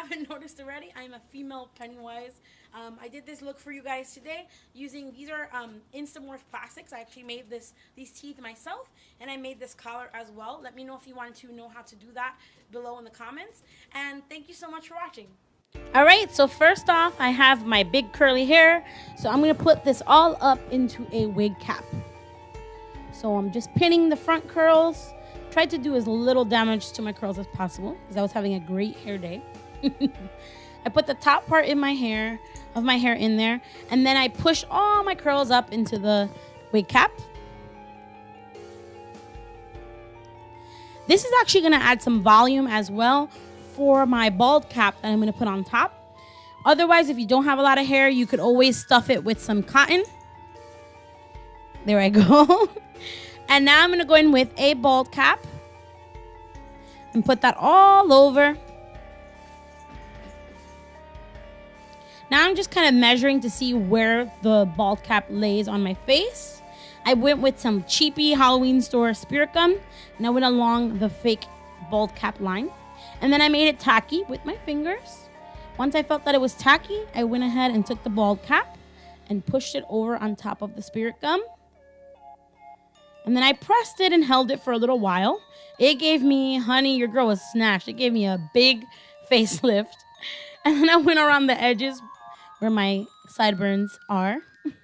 haven't noticed already, I'm a female Pennywise. I did this look for you guys today using, these are Instamorph plastics. I actually made these teeth myself, and I made this collar as well. Let me know if you want to know how to do that below in the comments. And thank you so much for watching. All right, so first off, I have my big curly hair. So I'm going to put this all up into a wig cap. So I'm just pinning the front curls. Tried to do as little damage to my curls as possible because I was having a great hair day. I put the top part in my hair in there, and then I push all my curls up into the wig cap. This is actually going to add some volume as well for my bald cap that I'm going to put on top. Otherwise, if you don't have a lot of hair, you could always stuff it with some cotton. There I go. And now I'm going to go in with a bald cap and put that all over. Now I'm just kind of measuring to see where the bald cap lays on my face. I went with some cheapy Halloween store spirit gum, and I went along the fake bald cap line. And then I made it tacky with my fingers. Once I felt that it was tacky, I went ahead and took the bald cap and pushed it over on top of the spirit gum. And then I pressed it and held it for a little while. It gave me, honey, your girl was snatched. It gave me a big facelift. And then I went around the edges where my sideburns are.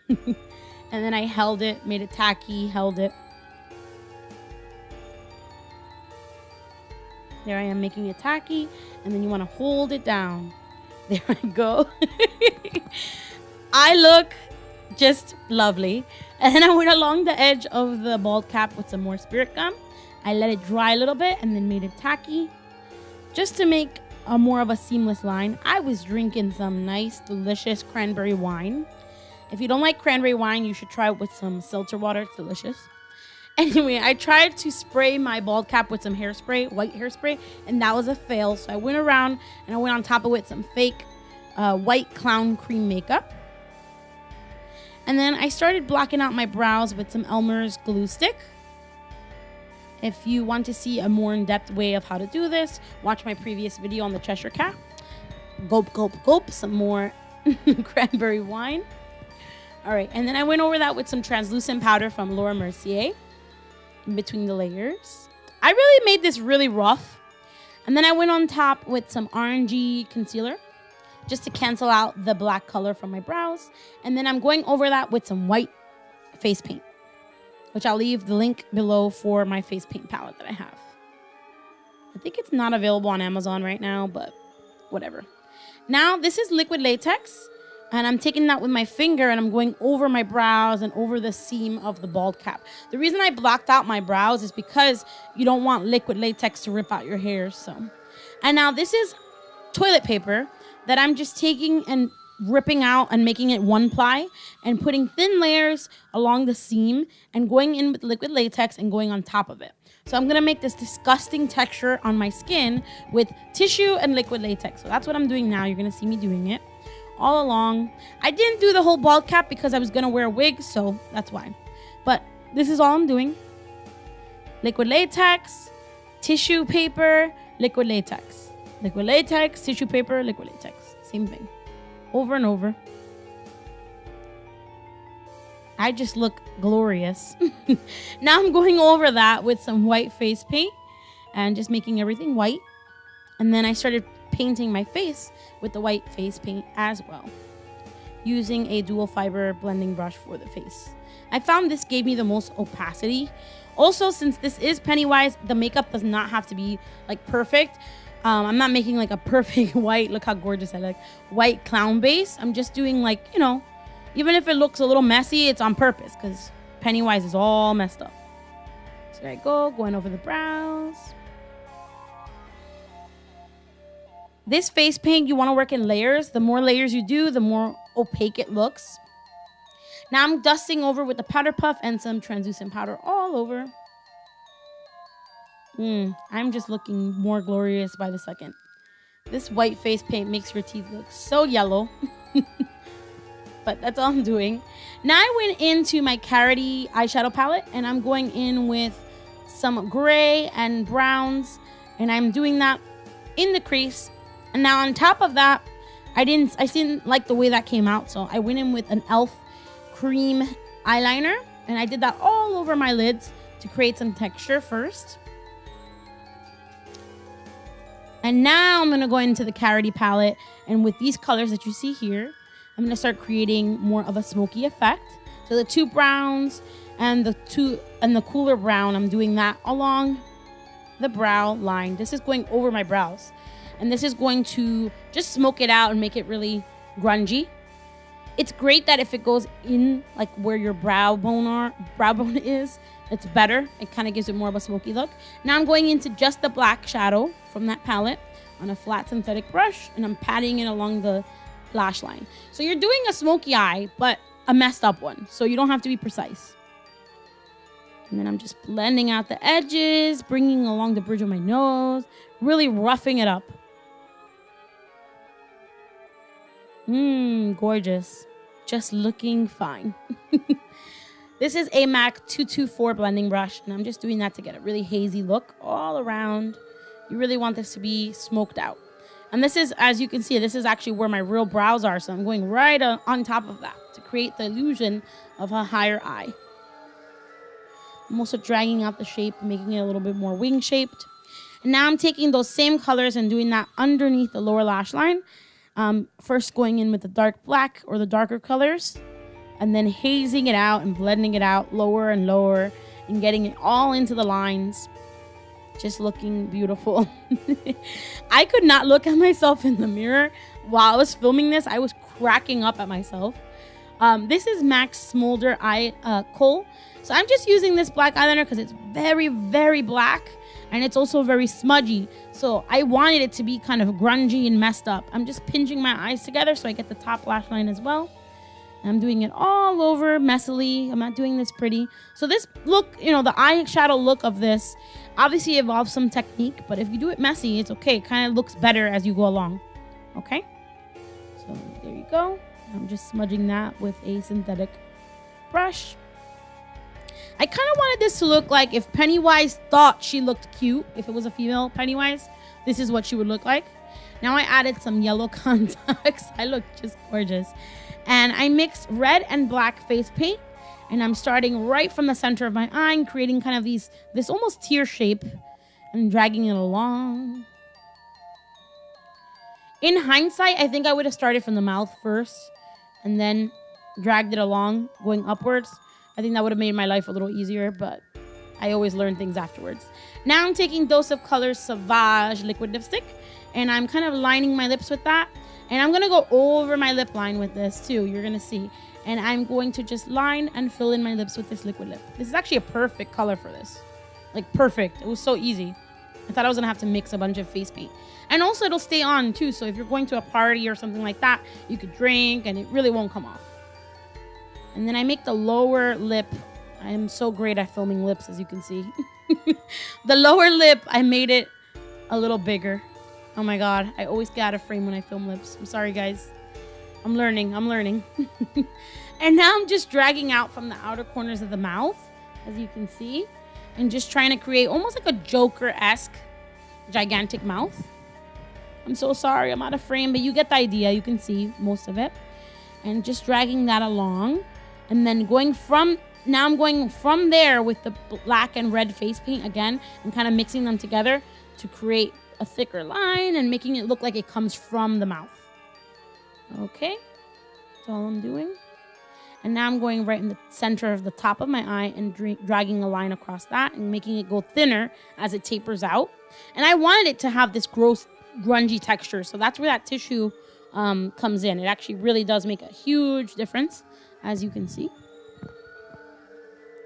And then I held it, made it tacky, held it. There I am making it tacky. And then you want to hold it down. There I go. I look just lovely. And then I went along the edge of the bald cap with some more spirit gum. I let it dry a little bit and then made it tacky just to make a more of a seamless line. I was drinking some nice, delicious cranberry wine. If you don't like cranberry wine, you should try it with some seltzer water. It's delicious. Anyway, I tried to spray my bald cap with some hairspray, white hairspray, and that was a fail. So I went around and I went on top of it with some fake white clown cream makeup. And then I started blocking out my brows with some Elmer's glue stick. If you want to see a more in-depth way of how to do this, watch my previous video on the Cheshire Cat. Gulp, gulp, gulp, some more cranberry wine. All right, and then I went over that with some translucent powder from Laura Mercier in between the layers. I really made this really rough. And then I went on top with some orangey concealer just to cancel out the black color from my brows. And then I'm going over that with some white face paint, which I'll leave the link below for my face paint palette that I have. I think it's not available on Amazon right now, but whatever. Now, this is liquid latex, and I'm taking that with my finger, and I'm going over my brows and over the seam of the bald cap. The reason I blocked out my brows is because you don't want liquid latex to rip out your hair. And now this is toilet paper that I'm just taking and ripping out and making it one ply and putting thin layers along the seam and going in with liquid latex and going on top of it. So I'm gonna make this disgusting texture on my skin with tissue and liquid latex. So that's what I'm doing now. You're gonna see me doing it all along. I didn't do the whole bald cap because I was gonna wear a wig, so that's why. But this is all I'm doing. Liquid latex, tissue paper, liquid latex. Liquid latex, tissue paper, liquid latex. Same thing. Over and over. I just look glorious. Now I'm going over that with some white face paint and just making everything white. And then I started painting my face with the white face paint as well, using a dual fiber blending brush for the face. I found this gave me the most opacity. Also, since this is Pennywise, the makeup does not have to be like perfect. I'm not making like a perfect white, look how gorgeous I look, white clown base. I'm just doing like, you know, even if it looks a little messy, it's on purpose because Pennywise is all messed up. So there I go, going over the brows. This face paint, you want to work in layers. The more layers you do, the more opaque it looks. Now I'm dusting over with the powder puff and some translucent powder all over. I'm just looking more glorious by the second. This white face paint makes your teeth look so yellow. But that's all I'm doing. Now I went into my Carity eyeshadow palette, and I'm going in with some gray and browns, and I'm doing that in the crease And now on top of that, I didn't like the way that came out, so I went in with an e.l.f. cream eyeliner, and I did that all over my lids to create some texture first. And now I'm gonna go into the Carity palette, and with these colors that you see here, I'm gonna start creating more of a smoky effect. So the two browns and the cooler brown, I'm doing that along the brow line. This is going over my brows, and this is going to just smoke it out and make it really grungy. It's great that if it goes in like where your brow bone is, it's better. It kind of gives it more of a smoky look. Now I'm going into just the black shadow from that palette on a flat synthetic brush, and I'm patting it along the lash line. So you're doing a smoky eye, but a messed up one, so you don't have to be precise. And then I'm just blending out the edges, bringing along the bridge of my nose, really roughing it up. Gorgeous. Just looking fine. This is a MAC 224 blending brush, and I'm just doing that to get a really hazy look all around. You really want this to be smoked out. And this is, as you can see, this is actually where my real brows are, so I'm going right on top of that to create the illusion of a higher eye. I'm also dragging out the shape, making it a little bit more wing-shaped. And now I'm taking those same colors and doing that underneath the lower lash line. First going in with the dark black or the darker colors, and then hazing it out and blending it out lower and lower and getting it all into the lines. Just looking beautiful. I could not look at myself in the mirror while I was filming this. I was cracking up at myself. This is MAC Smolder Eye Kohl. So I'm just using this black eyeliner because it's very, very black, and it's also very smudgy. So I wanted it to be kind of grungy and messed up. I'm just pinching my eyes together so I get the top lash line as well. And I'm doing it all over messily. I'm not doing this pretty. So this look, you know, the eyeshadow look of this obviously involves some technique, but if you do it messy, it's okay. It kind of looks better as you go along. Okay? So there you go. I'm just smudging that with a synthetic brush. I kind of wanted this to look like if Pennywise thought she looked cute, if it was a female Pennywise, this is what she would look like. Now I added some yellow contacts. I look just gorgeous. And I mixed red and black face paint, and I'm starting right from the center of my eye and creating kind of this almost tear shape and dragging it along. In hindsight, I think I would have started from the mouth first and then dragged it along, going upwards. I think that would have made my life a little easier, but I always learn things afterwards. Now I'm taking Dose of Colors Sauvage liquid lipstick, and I'm kind of lining my lips with that. And I'm going to go over my lip line with this too. You're going to see. And I'm going to just line and fill in my lips with this liquid lip. This is actually a perfect color for this. Like perfect. It was so easy. I thought I was going to have to mix a bunch of face paint. And also it'll stay on too. So if you're going to a party or something like that, you could drink and it really won't come off. And then I make the lower lip. I am so great at filming lips, as you can see. The lower lip, I made it a little bigger. Oh my God, I always get out of frame when I film lips. I'm sorry, guys. I'm learning. And now I'm just dragging out from the outer corners of the mouth, as you can see, and just trying to create almost like a Joker-esque gigantic mouth. I'm so sorry, I'm out of frame, but you get the idea. You can see most of it. And just dragging that along. And then I'm going from there with the black and red face paint again, and kind of mixing them together to create a thicker line and making it look like it comes from the mouth. Okay, that's all I'm doing. And now I'm going right in the center of the top of my eye and dragging a line across that and making it go thinner as it tapers out. And I wanted it to have this gross, grungy texture, so that's where that tissue comes in. It actually really does make a huge difference, as you can see.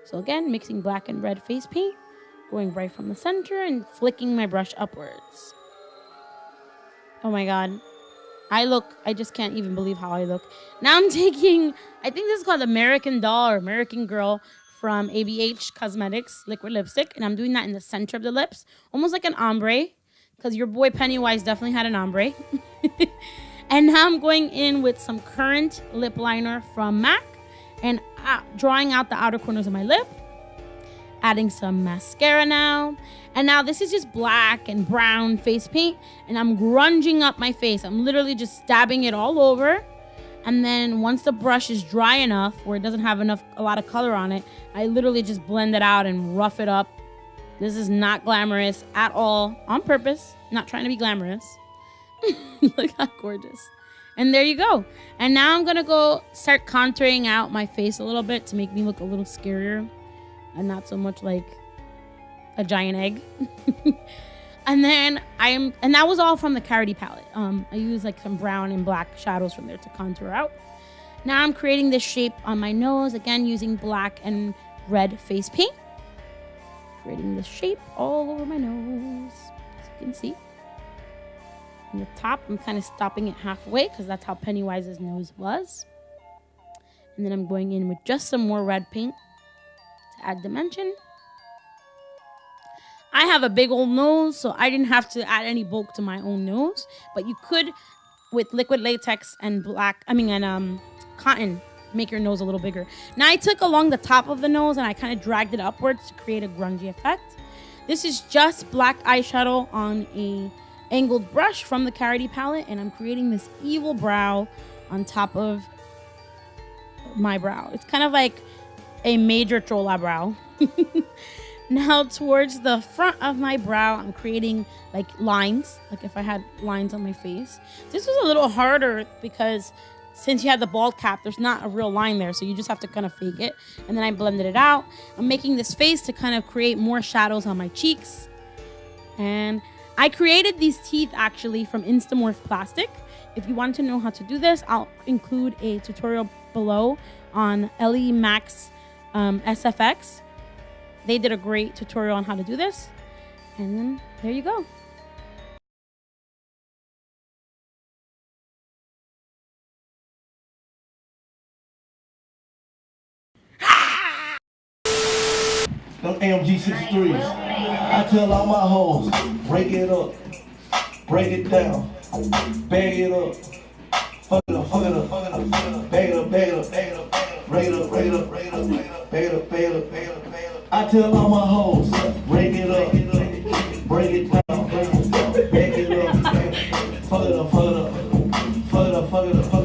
So again, mixing black and red face paint, going right from the center and flicking my brush upwards. Oh my God. I just can't even believe how I look. Now I'm taking, I think this is called American Doll or American Girl from ABH Cosmetics liquid lipstick. And I'm doing that in the center of the lips, almost like an ombre, because your boy Pennywise definitely had an ombre. And now I'm going in with some Current lip liner from MAC and drawing out the outer corners of my lip. Adding some mascara now. And now this is just black and brown face paint. And I'm grunging up my face. I'm literally just stabbing it all over. And then once the brush is dry enough, where it doesn't have a lot of color on it, I literally just blend it out and rough it up. This is not glamorous at all, on purpose. Not trying to be glamorous. Look how gorgeous. And there you go. And now I'm gonna go start contouring out my face a little bit to make me look a little scarier and not so much like a giant egg. And then and that was all from the Cardi palette. I used like some brown and black shadows from there to contour out. Now I'm creating this shape on my nose, again using black and red face paint. Creating this shape all over my nose, as you can see. On the top, I'm kind of stopping it halfway because that's how Pennywise's nose was. And then I'm going in with just some more red paint to add dimension. I have a big old nose, so I didn't have to add any bulk to my own nose. But you could, with liquid latex and cotton, make your nose a little bigger. Now I took along the top of the nose and I kind of dragged it upwards to create a grungy effect. This is just black eyeshadow on a angled brush from the Cardi palette, and I'm creating this evil brow on top of my brow. It's kind of like a major chola brow. Now towards the front of my brow, I'm creating like lines, like if I had lines on my face. This was a little harder because since you had the bald cap, there's not a real line there, so you just have to kind of fake it. And then I blended it out. I'm making this face to kind of create more shadows on my cheeks. And I created these teeth actually from Instamorph plastic. If you want to know how to do this, I'll include a tutorial below on EllieMacsSFX. They did a great tutorial on how to do this. And then there you go. Them AMG 63s. I tell all my hoes, break it up, break it down, bag it up, fuck it up, fuck it up, fuck it up, bag it up, bag it up, bag it up, break it up, break it up, break it up, bag it up, bag it up, bag it up, bag it up. I tell all my hoes, break it up, break it down, bag it up, fuck it up, fuck it up, fuck it up, fuck it up, fuck it up.